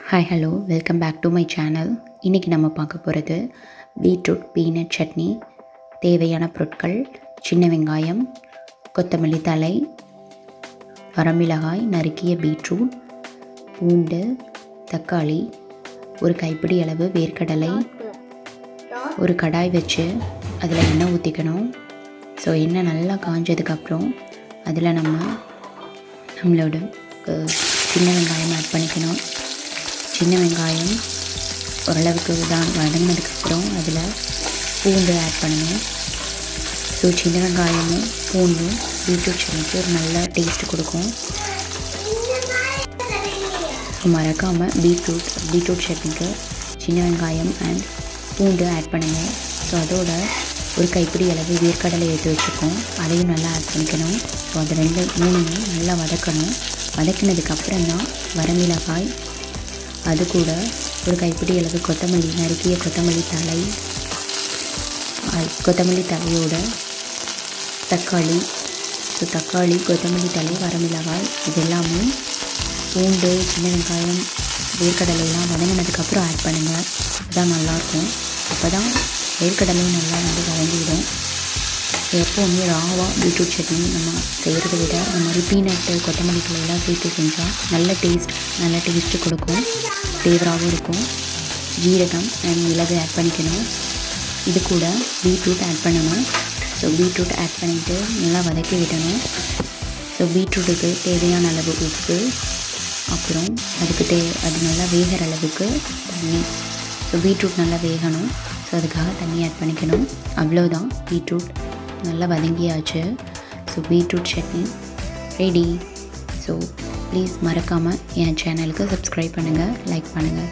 Hi hello welcome back to my channel. இன்றைக்கி நம்ம பார்க்க போகிறது பீட்ரூட் பீனட் சட்னி. தேவையான பொருட்கள்: சின்ன வெங்காயம், கொத்தமல்லி தழை, வரமிளகாய், நறுக்கிய பீட்ரூட், பூண்டு, தக்காளி, ஒரு கைப்பிடி அளவு வேர்க்கடலை. ஒரு கடாய் வச்சு அதில் எண்ணெய் ஊற்றிக்கணும். ஸோ எண்ணெய் நல்லா காஞ்சதுக்கப்புறம் அதில் நம்மளோட சின்ன வெங்காயம் ஆட் பண்ணிக்கணும். சின்ன வெங்காயம் ஓரளவுக்கு வதங்கினதுக்கப்புறம் அதில் பூண்டு ஆட் பண்ணணும். ஸோ சின்ன வெங்காயமும் பூண்டும் பீட்ரூட் சட்னிக்கு ஒரு நல்ல டேஸ்ட் கொடுக்கும். ஸோ மறக்காமல் பீட்ரூட் சட்னிக்கு சின்ன வெங்காயம் அண்ட் பூண்டு ஆட் பண்ணுங்கள். ஸோ அதோட ஒரு கைப்பிடி அளவு வேர்க்கடலை எடுத்து வச்சுருக்கோம், அதையும் நல்லா ஆட் பண்ணிக்கணும். ஸோ அது மூணுமே நல்லா வதக்கணும். வதக்கினதுக்கப்புறம் தான் வரமிளகாய், அது கூட ஒரு கைப்பிடி அளவு கொத்தமல்லி, நறுக்கிய கொத்தமல்லி தலையோட தக்காளி. ஸோ தக்காளி, கொத்தமல்லி தழை, வரமிளகாய் இது எல்லாமே பூண்டு, சின்ன வெங்காயம், வேர்க்கடலையெல்லாம் வதங்கினதுக்கப்புறம் ஆட் பண்ணுங்கள். அதுதான் நல்லாயிருக்கும். அப்போ தான் வேர்க்கடலையும் நல்லா வதங்கிவிடும். எப்போவுமே ராவாக பீட்ரூட் சட்னி நம்ம செய்கிறத விட இந்த மாதிரி பீனட்டு, கொத்தமல்லி தழையெல்லாம் சேர்த்து செஞ்சால் நல்ல டேஸ்ட்டு கொடுக்கும், ஃப்ளேவராகவும் இருக்கும். ஜீரகம் அண்ட் மிளகு ஆட் பண்ணிக்கணும். இது கூட பீட்ரூட் ஆட் பண்ணணும். ஸோ பீட்ரூட் ஆட் பண்ணிவிட்டு நல்லா வதக்கி விடணும். ஸோ பீட்ரூட்டுக்கு தேவையான அளவு உப்பு, அப்புறம் அது நல்லா வேகிற அளவுக்கு தண்ணி. ஸோ பீட்ரூட் நல்லா வேகணும். ஸோ அதுக்காக தண்ணி ஆட் பண்ணிக்கணும். அவ்வளோதான், பீட்ரூட் நல்லா வதங்கியாச்சு. So beetroot chutney ready. So please மறக்காமல் என் சேனலுக்கு சப்ஸ்கிரைப் பண்ணுங்கள், லைக் பண்ணுங்கள்.